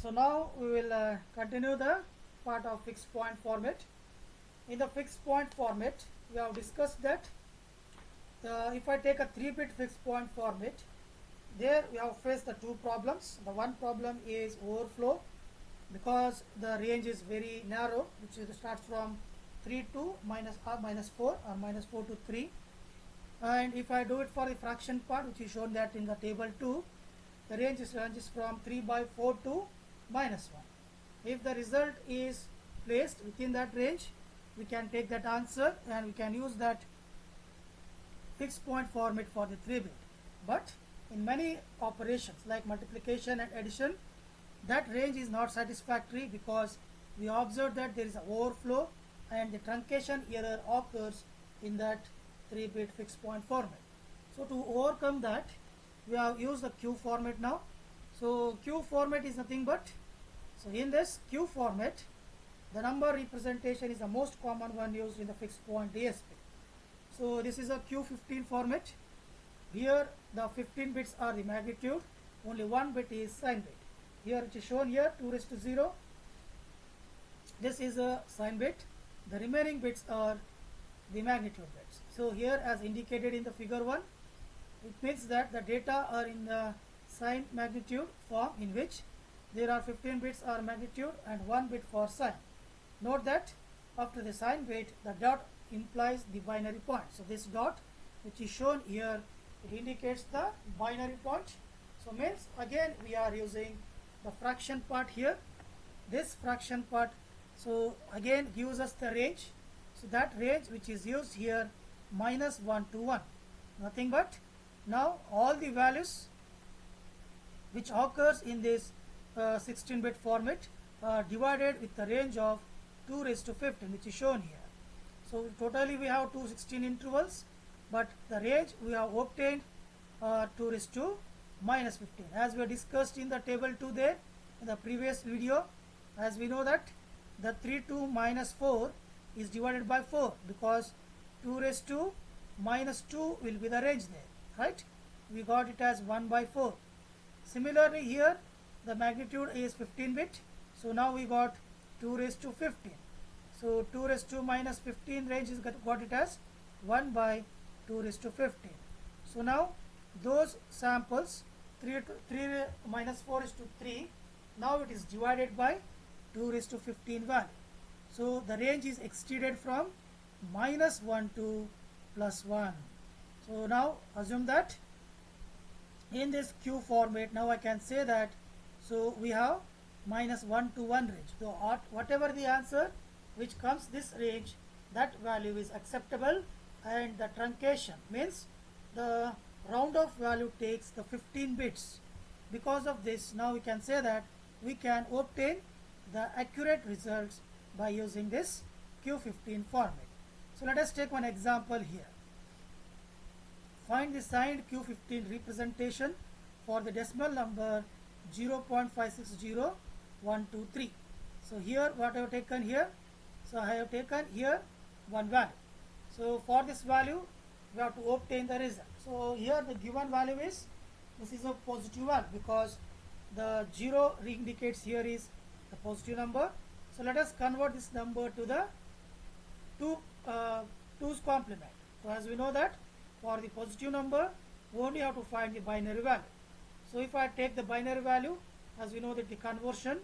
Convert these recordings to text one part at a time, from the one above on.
So now we will continue the part of fixed point format. In the fixed point format, we have discussed that if I take a 3-bit fixed point format, there we have faced the two problems. The one problem is overflow because the range is very narrow, which starts from 3 to minus 4 or minus 4 to 3. And if I do it for the fraction part, which is shown that in the table 2, the ranges from 3 by 4 to minus 1. If the result is placed within that range, we can take that answer and we can use that fixed point format for the 3-bit. But in many operations like multiplication and addition, that range is not satisfactory because we observe that there is an overflow and the truncation error occurs in that 3-bit fixed point format. So to overcome that, we have used the Q format now. So Q format is nothing but, so in this Q format, the number representation is the most common one used in the fixed point DSP. So this is a Q15 format. Here the 15 bits are the magnitude, only one bit is sign bit. Here it is shown here 2 raised to 0. This is a sign bit. The remaining bits are the magnitude bits. So here, as indicated in the figure 1, it means that the data are in the sign magnitude form, in which there are 15 bits are magnitude and 1 bit for sign. Note that after the sign bit, the dot implies the binary point. So this dot, which is shown here, it indicates the binary point. So means again we are using the fraction part here. This fraction part, so again gives us the range. So that range which is used here, minus 1 to 1, nothing but now all the values which occurs in this 16-bit format are divided with the range of 2 raised to 15, which is shown here. So totally we have 216 intervals, but the range we have obtained 2 raised to minus 15, as we discussed in the table 2 there in the previous video. As we know that the 3 to minus 4 is divided by 4 because 2 raised to minus 2 will be the range there, right? We got it as 1 by 4. Similarly here the magnitude is 15 bit, so now we got 2 raised to 15. So 2 raised to minus 15 range is got it as 1 by 2 raised to 15. So now those samples 3 minus 4 is to 3, now it is divided by 2 raised to 15 value. So the range is exceeded from minus 1 to plus 1. So now assume that in this Q format, now I can say that, so we have minus 1 to 1 range. So whatever the answer which comes this range, that value is acceptable, and the truncation means the round off value takes the 15 bits. Because of this, now we can say that we can obtain the accurate results by using this Q15 format. So let us take one example here. Find the signed Q15 representation for the decimal number 0.560123. So here what I have taken here, so I have taken here one value. So for this value we have to obtain the result. So here the given value is, this is a positive value because the 0 indicates here is the positive number. So let us convert this number to the 2's complement. So as we know that for the positive number we only have to find the binary value. So if I take the binary value, as we know that the conversion,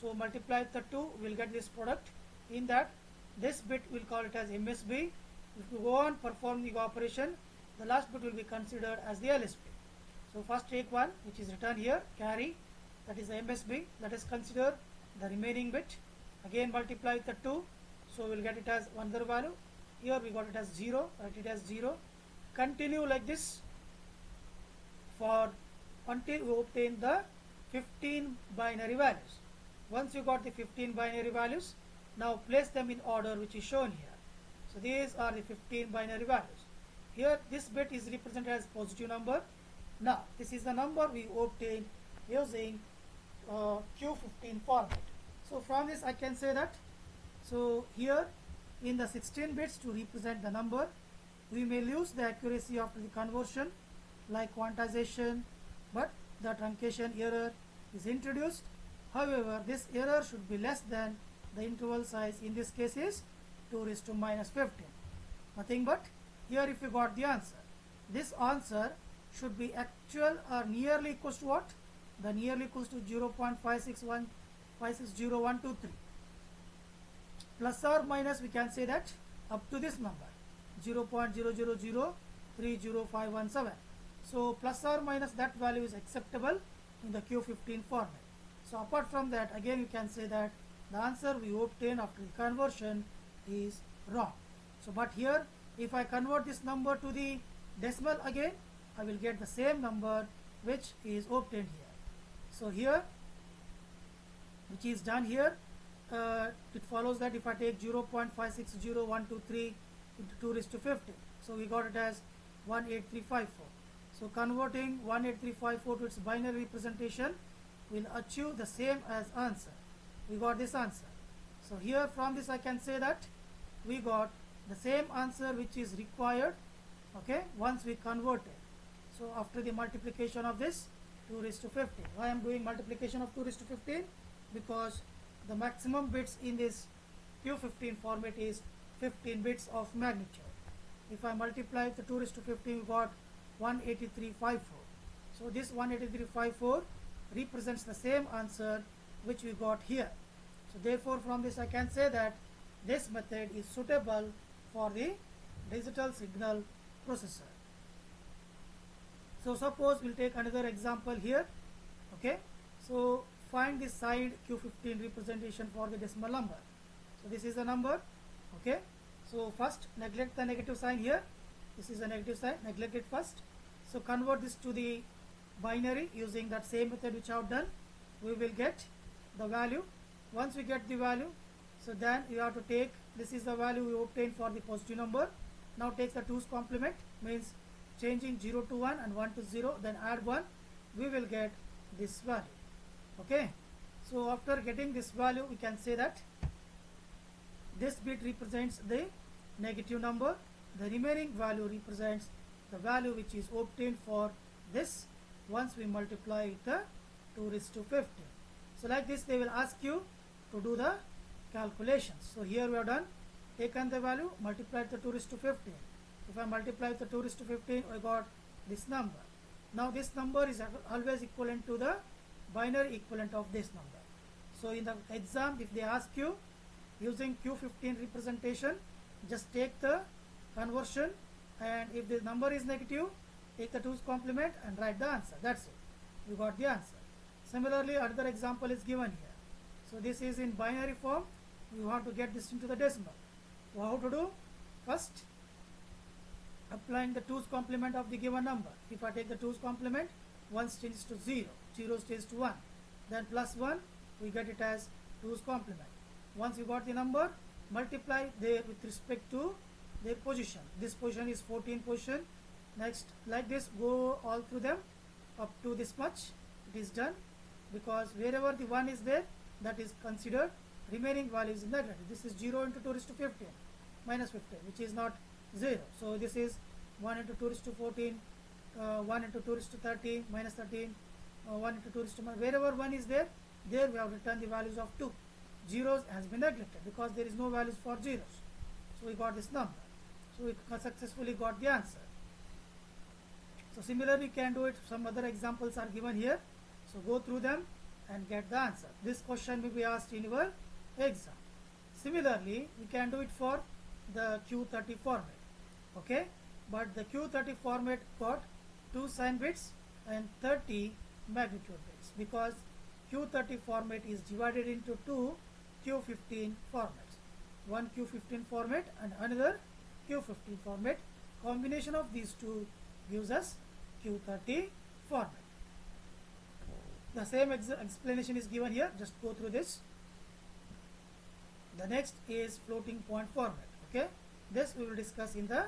so multiply with the 2, we will get this product. In that, this bit we will call it as MSB. If you go on perform the operation, the last bit will be considered as the LSB. So first take one which is written here, carry, that is the MSB. Let us consider the remaining bit. Again multiply with the 2, so we will get it as another value. Here we got it as 0, write it as 0. Continue like this for until we obtain the 15 binary values. Once you got the 15 binary values, now place them in order which is shown here. So these are the 15 binary values. Here this bit is represented as positive number. Now this is the number we obtained using Q15 format. So from this I can say that, so here in the 16 bits to represent the number, we may lose the accuracy after the conversion like quantization, but the truncation error is introduced However, this error should be less than the interval size. In this case is 2 raised to minus 15. Nothing but here if you got the answer. This answer should be actual or nearly equals to what? The nearly equals to 0.56156023. Plus or minus we can say that up to this number 0.00030517. So plus or minus that value is acceptable in the Q15 format. So apart from that, again you can say that the answer we obtain after the conversion is wrong. So but here if I convert this number to the decimal again, I will get the same number which is obtained here. So here, which is done here, it follows that if I take 0.560123 into 2 raised to 50, so we got it as 18354. So converting 18354 to its binary representation will achieve the same as answer. We got this answer. So here from this I can say that we got the same answer which is required, okay, once we convert it. So after the multiplication of this 2 raised to 15. Why I am doing multiplication of 2 raised to 15? Because the maximum bits in this Q15 format is 15 bits of magnitude. If I multiply the 2 raised to 15, we got 18354. So this 18354 represents the same answer which we got here. So therefore from this I can say that this method is suitable for the digital signal processor. So suppose we'll take another example here. Okay, so find the side Q15 representation for the decimal number. So this is a number. Okay, so first neglect the negative sign here. This is a negative sign, neglect it first. So convert this to the binary using that same method which I have done. We will get the value. Once we get the value, so then you have to take, this is the value we obtained for the positive number. Now take the 2's complement, means changing 0 to 1 and 1 to 0, then add 1, we will get this value. Okay, so after getting this value, we can say that this bit represents the negative number, the remaining value represents the value which is obtained for this once we multiply with the 2 raised to 15. So like this they will ask you to do the calculations. So here we have done, taken the value, multiplied the 2 raised to 15. If I multiply the 2 raised to 15, I got this number. Now this number is always equivalent to the binary equivalent of this number. So in the exam, if they ask you using Q15 representation, just take the conversion, and if the number is negative, take the 2's complement and write the answer. That's it. You got the answer. Similarly, another example is given here. So this is in binary form. We want to get this into the decimal. So how to do? First, applying the 2's complement of the given number. If I take the 2's complement, 1 changes to 0, 0 changes to 1. Then plus 1, we get it as 2's complement. Once you got the number, multiply there with respect to their position. This position is 14 position. Next, like this, go all through them up to this much. It is done, because wherever the 1 is there, that is considered. Remaining value is neglected. This is 0 into 2 raised to 15 minus 15, which is not 0. So this is 1 into 2 raised to 14, 1 into 2 raised to 13 minus 13, 1 into 2 raised to minus. Wherever 1 is there, there we have returned the values of 2. Zeros has been neglected because there is no values for zeros. So we got this number. So we successfully got the answer. So similarly, you can do it. Some other examples are given here. So go through them and get the answer. This question may be asked in your exam. Similarly, we can do it for the Q30 format. Okay, but the Q30 format got 2 sign bits and 30 magnitude bits, because Q30 format is divided into 2 Q15 formats. One Q15 format and another Q15 format. Combination of these two gives us Q30 format. The same explanation is given here. Just go through this. The next is floating point format. Okay, this we will discuss in the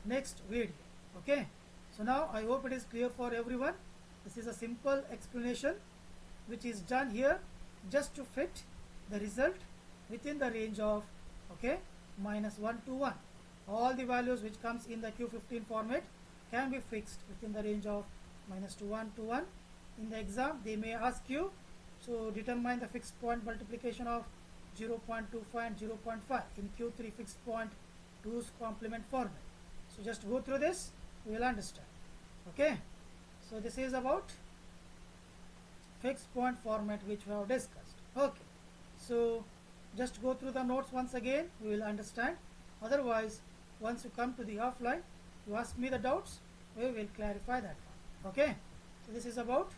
next video. Okay, so now I hope it is clear for everyone. This is a simple explanation which is done here just to fit the result within the range of, okay, -1 to 1. All the values which comes in the Q15 format can be fixed within the range of -1 to 1. In the exam, they may ask you So determine the fixed point multiplication of 0.25 and 0.5 in Q3 fixed point 2's complement format. So just go through this, you will understand. Okay, so this is about fixed point format which we have discussed. Okay, so just go through the notes once again, you will understand. Otherwise, once you come to the offline, you ask me the doubts, we will clarify that one. Okay, so this is about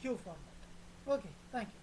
Q format. Okay, thank you.